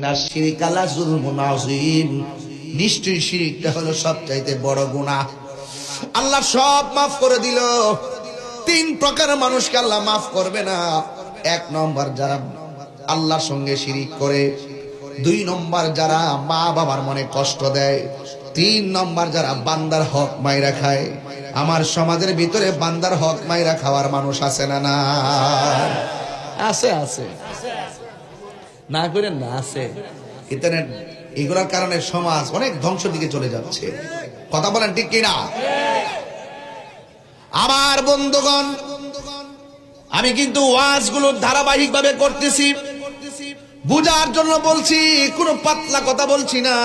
না শিরক আলা যুলমুন আযীম, নিশ্চয়ই শিরকটা হলো সবচাইতে বড় গুনাহ। আল্লাহ সব মাফ করে দিল। তিন প্রকার মানুষকে আল্লাহ মাফ করবে না। এক নম্বর যারা আল্লাহর সঙ্গে শিরিক করে, দুই নম্বর যারা মা বাবার মনে কষ্ট দেয়, তিন নম্বর যারা বান্দার হক মাইরা খায়। আমার সমাজের ভিতরে বান্দার হক মাইরা খাওয়ার মানুষ আছে না? না আছে, আছে না করেন না, আছে। ইন্টারনেট এগুলোর কারণে সমাজ অনেক ধ্বংসের দিকে চলে যাচ্ছে। কথা বলেন ঠিক কিনা? আমার বন্ধুগণ, আমি কিন্তু ওয়াজগুলোর ধারাবাহিক ভাবে করতেছি, বুঝার জন্য বলছি, কোনো পাতলা কথা বলছি না,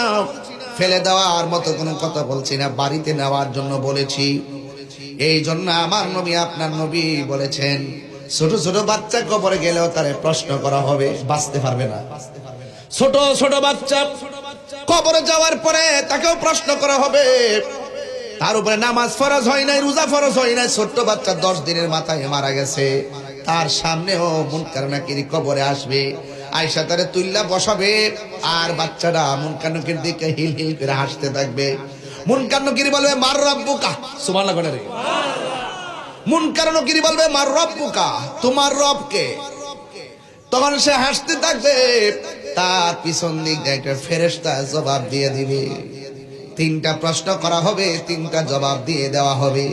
ফেলে দেওয়ার মতো কোনো কথা বলছি না, বাড়িতে নেওয়ার জন্য বলেছি। এই জন্য আমার নবী, আপনার নবী বলেছেন, ছোট ছোট বাচ্চা কবরে গেলেও তারে প্রশ্ন করা হবে, বাঁচতে পারবে না। ছোট ছোট বাচ্চা কবরে যাওয়ার পরে তাকেও প্রশ্ন করা হবে। তার উপরে নামাজ ফরজ হয় নাই, রোজা ফরজ হয় নাই, ছোট্ট বাচ্চা 10 দিনের মাথায় মারা গেছে, তার সামনেও মুনকার নাকির কবরে আসবে, আয়েশা তারে তুল্লা বসাবে, আর বাচ্চাটা মুনকার নাকির দিকে হিল হিল করে হাসতে থাকবে। মুনকার নাকির বলবে মার রাব্বুকা, সুবহানাল্লাহ করে রে। মুনকার নাকির বলবে মার রাব্বুকা, তোমার রব কে? তখন সে হাসতে থাকবে, তার পিছন দিক দিয়ে একটা ফেরেশতা জবাব দিয়ে দিবে। তিনটা প্রশ্ন করা হবে, তিনটা জবাব দিয়ে দেওয়া হবে।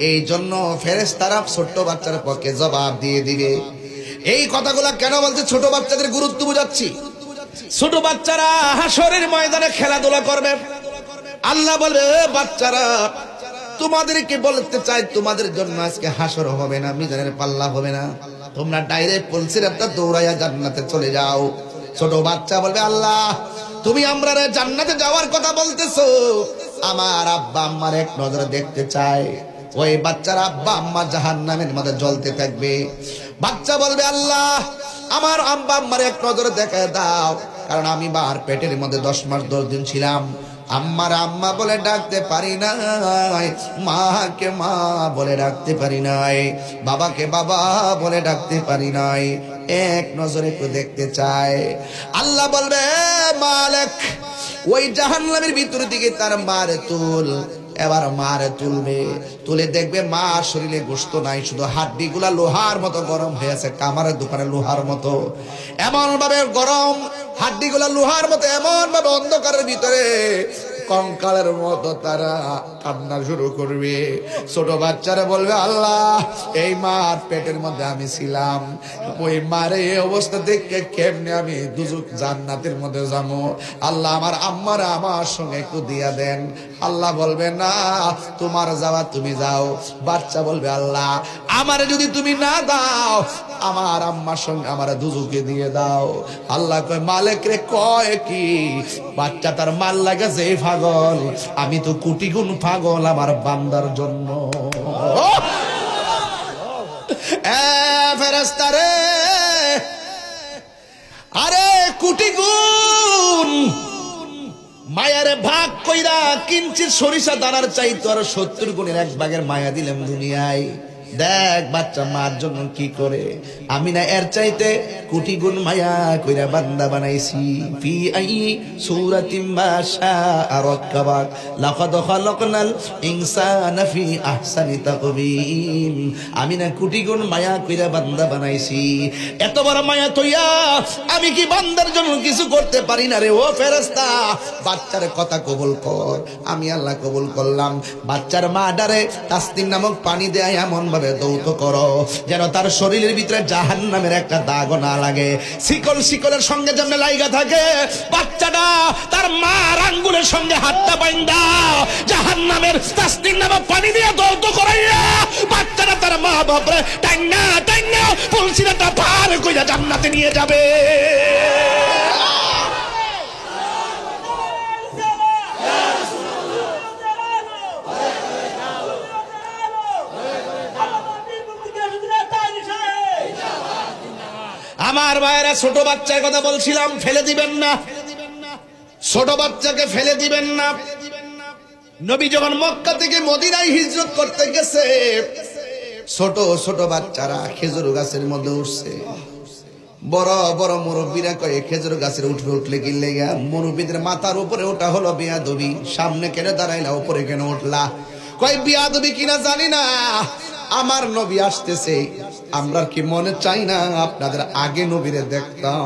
এই জন্য ফেরেশতারা ছোট্ট বাচ্চার পক্ষে জবাব দিয়ে দিবে। এই কথাগুলা কেন বলছে? ছোট বাচ্চাদের গুরুত্ব বুঝাচ্ছি। ছোট বাচ্চারা হাসরের ময়দানে খেলাধুলা করবে। আল্লাহ বলবে, বাচ্চারা তোমাদেরকে বলতে চাই, তোমাদের জন্য আজকে হাসর হবে না, মিজানের পাল্লা হবে না, তোমরা ডাইরেক্ট পুলসিরাতে দৌড়াইয়া জান্নাতে চলে যাও। ছোট বাচ্চা বলবে, আল্লাহ তুমি আমরা জান্নাতে যাওয়ার কথা বলতেছো, আমার আব্বা আম্মার এক নজরে দেখতে চাই। ওই বাচ্চার আব্বা আম্মা জাহান্নামের মধ্যে জ্বলতে থাকবে। বাচ্চা বলবে, আল্লাহ আমার আব্বা আম্মার এক নজরে দেখায় দাও, কারণ আমি মার পেটের মধ্যে 10 মাস 10 দিন ছিলাম, আম্মার আম্মা বলে ডাকতে পারি নাই, মাকে মা বলে ডাকতে পারি নাই, বাবাকে বাবা বলে ডাকতে পারি নাই, এক নজরে একটু দেখতে চায়। আল্লাহ বলবে, মালিক ওই জাহান্নামের ভিতর দিকে তার মারে তুল। এবার মারে তুলবে, তুলে দেখবে মা শরীরে গোশত নাই, শুধু হাড্ডি গুলা লোহার মতো গরম হয়েছে, কামারের দোকানে লোহার মতো এমন ভাবে গরম, হাড্ডি গুলা লোহার মতো এমন ভাবে অন্ধকারের ভিতরে কঙ্কালের মতো তারা কান্না শুরু করবে। ছোট বাচ্চারা বলবে, আল্লাহ এই মার পেটের মধ্যে আমি ছিলাম, ওই মারে এই অবস্থা দেখে কেমনে আমি দুজক জান্নাতের মধ্যে যাবো, আল্লাহ আমার আম্মারা আমার সঙ্গে একটু দিয়া দেন। আল্লাহ বলবে, না তোমার যাওয়া তুমি যাও। বাচ্চা বলবে, আল্লাহ আমার যদি তুমি না দাও, আমার আম্মার সঙ্গে আমার দুজকে দিয়ে দাও। আল্লাহ কয়, মালিক রে কয় কি? বাচ্চা তার মাল লাগাছে পাগল, আমি তো কোটি গুণ পাগল আমার বান্দার জন্য। ফেরেশতা রে, আরে কোটি গুণ মায়ারে ভাগ কইরা কিঞ্চিত সরিষা দানার চাইতো আর 70 গুণের 1 ভাগের মায়া দিলাম দুনিয়ায়। দেখ বাচ্চা মার জন্য কি করে, আমি না এর চাইতে কোটি গুণ মায়া কইরা বান্দা বানাইছি। ফি আই সূরাতিন মা শাআ রাক্কাবাক, লাকাদ খালাকনাল ইনসানা ফি আহসানি তাকবীম, আমি না কোটি গুণ মায়া কইরা বান্দা বানাইছি। এত বড় মায়া তইয়া আমি কি বান্দার জন্য কিছু করতে পারি না রে? ও ফেরেশতা, বাচ্চার কথা কবুল কর। আমি আল্লাহ কবুল করলাম। বাচ্চার মা ডারে তাসনিম নামক পানি দেয় এমন ভাবে দৌত করো যেন তার শরীরের ভিতরে জাহান্নামের একটা দাগ না লাগে। শিকল শিকলের সঙ্গে যেমন লাইগা থাকে, বাচ্চাটা তার মার আঙ্গুলের সঙ্গে হাতটা বাইন্দা জাহান্নামের তাসনিম নামক পানি দিয়ে দৌত করাইয়া বাচ্চাটা তার মা বাপরে টাইনা টাইনা পুলসিরাটা পার কইরা জান্নাতে নিয়ে যাবে। আমার ভাইয়েরা, ছোট বাচ্চার কথা বলছিলাম, ফেলে দিবেন না, ছোট বাচ্চাকে ফেলে দিবেন না। নবী যখন মক্কা থেকে মদিনায় হিজরত করতে গেছে, ছোট ছোট বাচ্চারা খেজুর গাছের মধ্যে উঠছে, বড় বড় মুরব্বীরা কয়ে খেজুর গাছের উঠবে উঠলে কি লেগা? মুরব্বীদের মাথার উপরে ওটা হলো বেয়াদবি। সামনে কেন দাঁড়াইলা, উপরে কেন উঠলা? কয় বেয়াদবি কিনা জানি না, আমার নবী আসতেছে, আমরা কি মনে চাই না আপনাদের আগে নবীরে দেখতাম?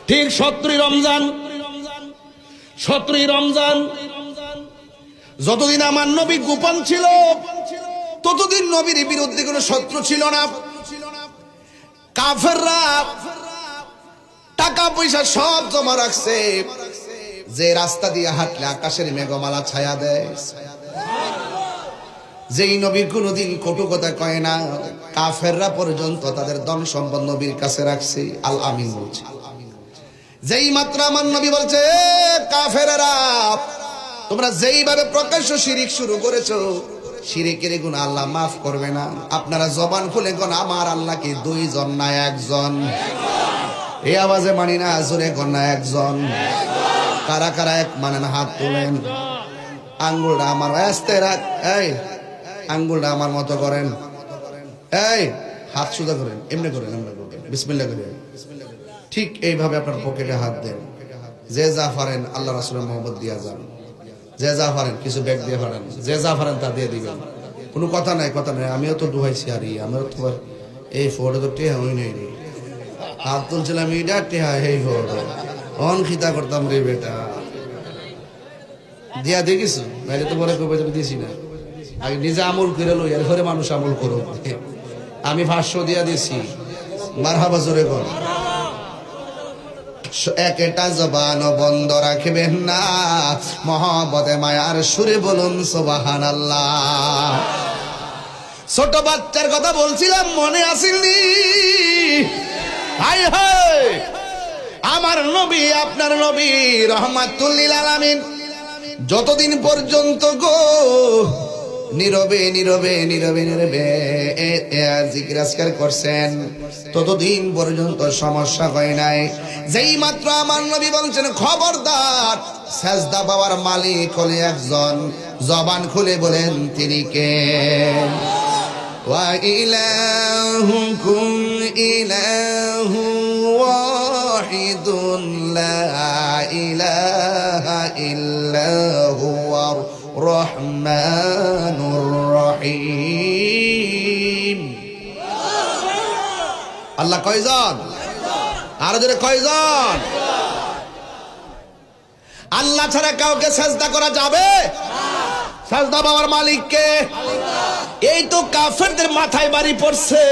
ঠিক 17 রমজান, 17 রমজান যতদিন আমার নবী গোপন ছিল ততদিন নবীর বিরুদ্ধে কোনো শত্রু ছিল না। কাফেররা টাকা পয়সা সব জমা রাখছে, যে রাস্তা দিয়ে হাঁটলে আকাশের মেঘমালা ছায়া দেয়। যেই নবী কোনোদিন কটু কথা কয় না, কাফেররা পর্যন্ত তাদের ধন সম্পদ নবীর কাছে রাখছে। আল আমিন বলছে, যেই মাত্র আমার নবী বলছে কাফেররা তোমরা যেইভাবে প্রকাশ্য শিরিক শুরু করেছো, শিরিকের গুনাহ আল্লাহ মাফ করবে না। আপনারা জবান খুলে কোন আমার আল্লাহ কি 2 জন না 1 জন? এই আওয়াজে মানি না, জোরে কোন না 1 জন? কারা কারা এক মানেন হাত তুলেন। আঙ্গুলটা আমার আস্তে রাখ, এই আঙ্গুলটা আমার মতো করেন, এই হাত সুদা করেন, এমনি করেন, বিসমিল্লাহ করেন। ঠিক এইভাবে আপনার পকেটে হাত দেন। যে যা পারেন আল্লাহ রাসূলের মহব্বত দিয়া যান। যে যা পারেন কিছু ব্যাগ দিয়ে পারেন, যে যা পারেন তা দিয়ে দিবেন। কোনো কথা নাই, কথা নাই। আমিও তো ডুবাইছি, আর আমিও তো এই ফোটো তো টেহা হই নাই রে, হাত তুলছিলাম এইটা টেহা এই ফোটো অন খিতা করতাম রে বেটা, দিয়া দেখিস নাইলে তো বলে কবে দিয়েছি না। আগে নিজে আমল করে লই, এরপরে মানুষ আমল করো। আমি 500 দিয়া দিয়েছি, মারহাবা জোরে কর। একটা জবান বন্ধ রাখবেন না, মহব্বতে মায়ার সুরে বলুন সুবহানাল্লাহ। ছোট বাচ্চার কথা বলছিলাম, মনে আসেনি? হাই হাই, আমার নবী আপনার নবী রহমাতুল লিল আলামিন যতদিন পর্যন্ত গো নীরবে নীরবে নীরবে নীরবে জিকির আজকার করছেন, ততদিন পর্যন্ত সমস্যা হয় নাই। যেই মাত্র আমার নবী বলছেন খবরদার, সাজদা পাওয়ার মালিক হলে একজন, জবান খুলে বলেন তিনি কে? ওয়া ইলাহুকুম ইলাহু ওয়াহিদুন লা ইলাহা ইল্লা হুয়ার রহমানুর রহিম। আল্লাহ কয়জন? আরো জোরে কয়জন? আল্লাহ ছাড়া কাউকে সাজদা করা যাবে? সাজদা পাওয়ার মালিককে। এই তো কাফেরদের মাথায় বাড়ি পড়ছে,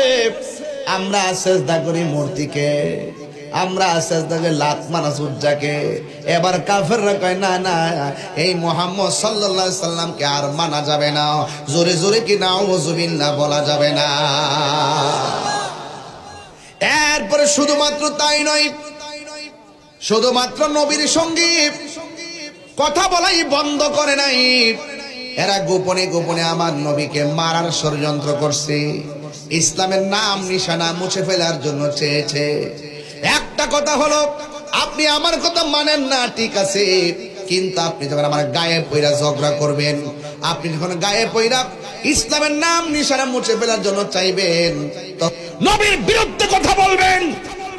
আমরা সাজদা করি মূর্তিকে, আমরা সাজদা করি লাত মানাস উজ্জাকে। এবার কাফেররা কয় না না, এই মুহাম্মদ সাল্লাল্লাহু আলাইহি সাল্লামকে আর মানা যাবে না। জোরে জোরে কি নাউযুবিল্লাহ বলা যাবে না। এরপরে শুধুমাত্র তাই নয়, শুধুমাত্র নবীর সঙ্গে কথা বলাই বন্ধ করে নাই, এরা গোপনে গোপনে আমার নবীকে মারার ষড়যন্ত্র করছে, ইসলামের নাম নিশানা মুছে ফেলার জন্য চেয়েছে। একটা কথা হলো, আপনি আমার কথা মানেন না ঠিক আছে, কিন্তু আপনি যখন আমার গায়ে পইরা ঝগড়া করবেন, আপনি যখন গায়ে পইরা ইসলামের নাম নিশানা মুছে ফেলার জন্য চাইবেন, নবীর বিরুদ্ধে কথা বলবেন,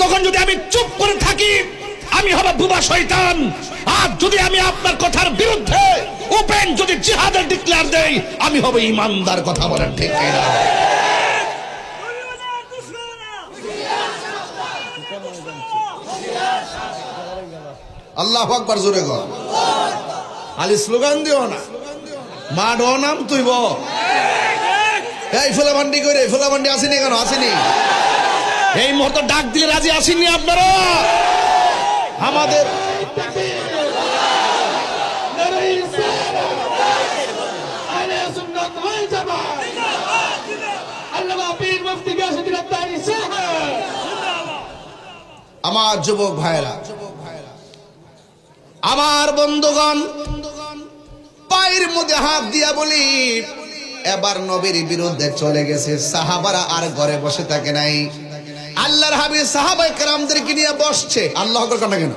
তখন যদি আমি চুপ করে থাকি আমি হব বুবা শয়তান। আর যদি আমি আপনার কথার বিরুদ্ধে ওপেন যদি জিহাদের ডিক্লেয়ার দেই, আমি হব ইমানদার। কথা বলেন ঠিক কিনা? আল্লাহু আকবার জোরে গো। আলি স্লোগান দিও না, মা ডো নাম তুইব। এই ফুলাবান্ডি করে, ফুলাবান্ডি আসেনি কেন? আসেনি এই মুহূর্তে, ডাক দিলে রাজি আসেননি আপনারা? আমাদের আমার যুবক ভাইরা, আমার বন্ধুগণ, পায়ের মধ্যে হাত দিয়া বলি, এবার নবীর বিরুদ্ধে চলে গেছে। সাহাবারা আর ঘরে বসে থাকে নাই, আল্লাহর হাবিব সাহাবায়ে কেরামদেরকে নিয়ে বসছে। আল্লাহু আকবার কেন?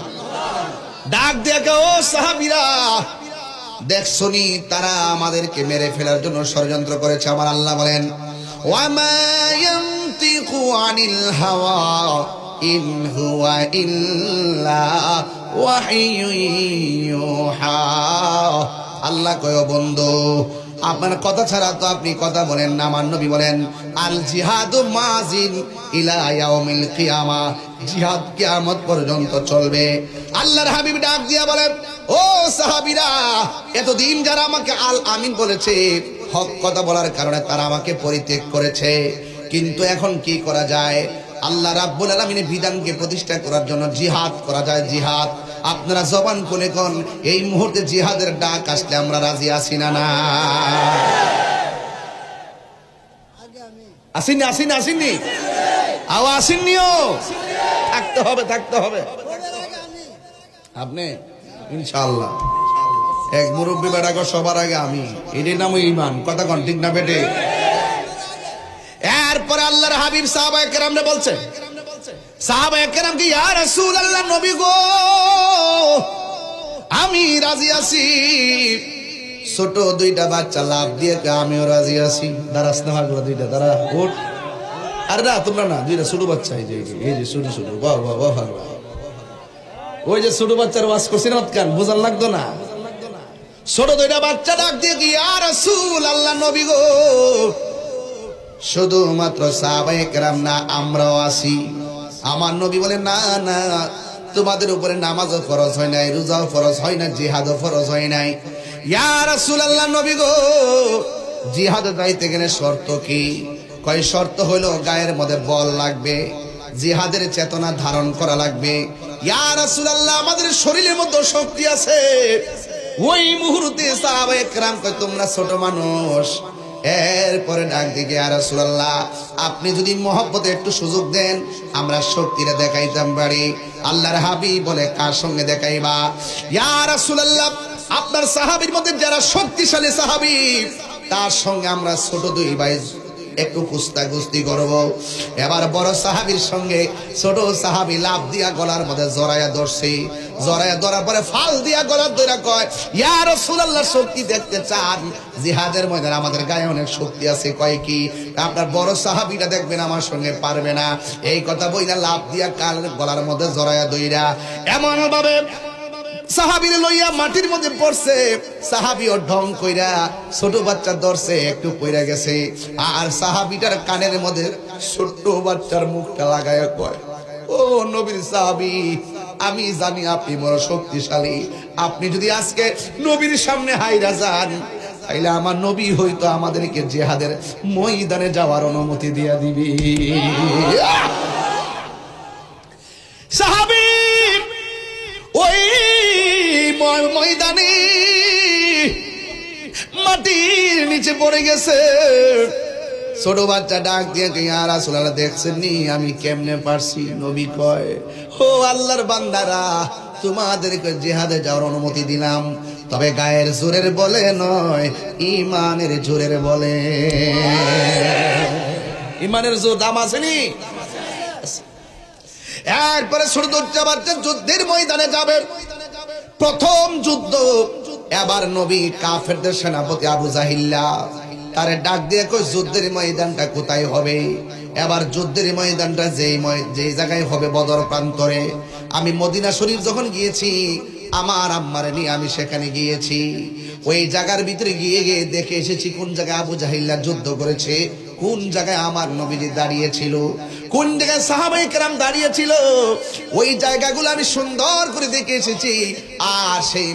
ডাক দিয়ে কে, ও সাহাবীরা দেখছনি, তারা আমাদেরকে মেরে ফেলার জন্য ষড়যন্ত্র করেছে। আমার আল্লাহ বলেন, ওয়া মা ইয়ানতিকু আনিল হাওয়া ইন হুয়া ইল্লা ওয়াহিয়ুন ইউহা। আল্লাহ কয় বন্ধু আপনার কথা ছাড়া তো আপনি কথা বলেন না। আমার নবী বলেন আল জিহাদু মাজিন ইলা ইয়াউমিল কিয়ামা, জিহাদ কিয়ামত পর্যন্ত চলবে। আল্লাহর হাবিব ডাক দিয়া বলেন ও সাহাবীরা, এতদিন যারা আমাকে আল আমিন বলেছে, হক কথা বলার কারণে তারা আমাকে পরিত্যাগ করেছে, কিন্তু এখন কি করা যায়? আল্লাহ রাব্বুল আলামিনের বিধানকে প্রতিষ্ঠা করার জন্য জিহাদ করা যায়। জিহাদ আপনারা জবান খুলে কোন এই মুহূর্তে জিহাদের ডাক আসলে আমরা রাজি আছি না? না আসেননি? আসেননি? আসেননি? আও আসেননিও? থাকতে হবে, থাকতে হবে। আপনি ইনশাআল্লাহ এক মুরব্বী বেটা কো সবার আগে আমি, এটার নাম ঈমান। কথা কোন ঠিক না বেটে? এরপরে আল্লাহর হাবিব সাহাবায়ে কেরামরে বলছে, সাহাবায়ে কেরাম কি ইয়া রাসূলুল্লাহ, নবী গো আমি রাজি আছি। ছোট দুইটা বাচ্চা লাভ দিয়ে আমিও রাজি আছি। দাঁড়াস না ভাগলো দুইটা, দাঁড়া উঠ। আরে না তোমরা না, দুইটা ছোট বাচ্চা, এই যে ছোট ছোট, বাহ বাহ বাহ ভালো। ওই যে ছোট বাচ্চার ওয়াজ করছি না, কান বোঝার লাগতো না। ছোট দুইটা বাচ্চা ডাক দিয়ে কি ইয়া রাসূলুল্লাহ, নবী গো শুধুমাত্র সাহাবায়ে কেরাম না, আমরাও আছি। আমার নবী বলেন না না, তোমাদের উপরে নামাজও ফরজ হয় নাই, রোজাও ফরজ হয় না, জিহাদও ফরজ হয় নাই। ইয়া রাসূলুল্লাহ, নবী গো জিহাদে যাইতে গেলে শর্ত কি? কয় শর্ত হলো গায়ের মধ্যে বল লাগবে, জিহাদের চেতনা ধারণ করা লাগবে। ইয়া রাসূলুল্লাহ, আমাদের শরীরের মধ্যে শক্তি আছে। ওই মুহূর্তে সাহাবায়ে কেরাম কয় তোমরা ছোট মানুষ। এরপরে ডাক দিকে ইয়া রাসূলুল্লাহ, আপনি যদি মহব্বতে একটু সুযোগ দেন আমরা শক্তিটা দেখাইতাম পারি। আল্লাহর হাবিব বলে কার সঙ্গে দেখাইবা? ইয়া রাসূলুল্লাহ, আপনার সাহাবীর মধ্যে যারা শক্তিশালী সাহাবী তার সঙ্গে আমরা ছোট দুই ভাই একটু কুস্তাকুস্তি করব। এবার বড় সাহাবীর সঙ্গে ছোট সাহাবী লাভ দিয়া গলার মধ্যে জড়াইয়া ধরছে। জড়াইয়া ধরার পরে ফাল দিয়া গলার ধরে কয় ইয়া রাসূলুল্লাহ, শক্তি দেখতে চান? জিহাদের ময়দানে আমাদের গায়ে অনেক শক্তি আছে। কয় কি? আপনার বড় সাহাবীটা দেখবেন আমার সঙ্গে পারবে না। এই কথা বইলা লাভ দিয়া কাল গলার মধ্যে জড়াইয়া দইরা এমন ভাবে সাহাবীর লইয়া মাটির মধ্যে পড়ছে। সাহাবীও ঢং কইরা ছোট বাচ্চা ধরছে, একটু পইরা গেছে। আর সাহাবীটার কানের মধ্যে ছোট বাচ্চার মুখটা লাগায়া কয় ও নবীর সাহাবী, আমি জানি আপনি বড় শক্তিশালী। আপনি যদি আজকে নবীর সামনে হাইরা যান তাইলে আমার নবী হয়তো আমাদেরকে জিহাদের ময়দানে যাওয়ার অনুমতি দিয়া দিবি। সাহাবী ওই ময়দানে মাটির নিচে পড়ে গেছে। ছোট বাচ্চা ডাক দিয়ে ইয়া রাসূলুল্লাহ, দেখছেন নি আমি কেমনে পারছি? নবী কয় ও আল্লাহর বান্দারা, তোমাদেরকে জিহাদে যাওয়ার অনুমতি দিলাম, তবে গায়ের জোরের বলে নয়, ঈমানের জোরের বলে। ঈমানের জোর দাম আসেনি? এরপরে ছোট বাচ্চা যুদ্ধের ময়দানে যাবে। প্রথম যুদ্ধ। এবার নবী কাফেরদের সেনাপতি আবু জাহিল্লা তারে ডাক দিয়ে কই যুদ্ধের ময়দানটা কোথায় হবে? এবার যুদ্ধের ময়দানটা যেই জায়গায় হবে বদর প্রান্তরে। আমি মদিনা শরীফ যখন গিয়েছি আমার আম্মারে নিয়ে আমি সেখানে গিয়েছি। ওই জায়গার ভিতরে গিয়ে দেখে এসেছি কোন জায়গায় আবু জাহিল্লা যুদ্ধ করেছে, কোন জায়গায় আমার নবীজি দাঁড়িয়েছিল, কোন জায়গায় সাহাবায়ে কেরাম দাঁড়িয়েছিল। ওই জায়গাগুলো আমি সুন্দর করে দেখে এসেছি। আর সেই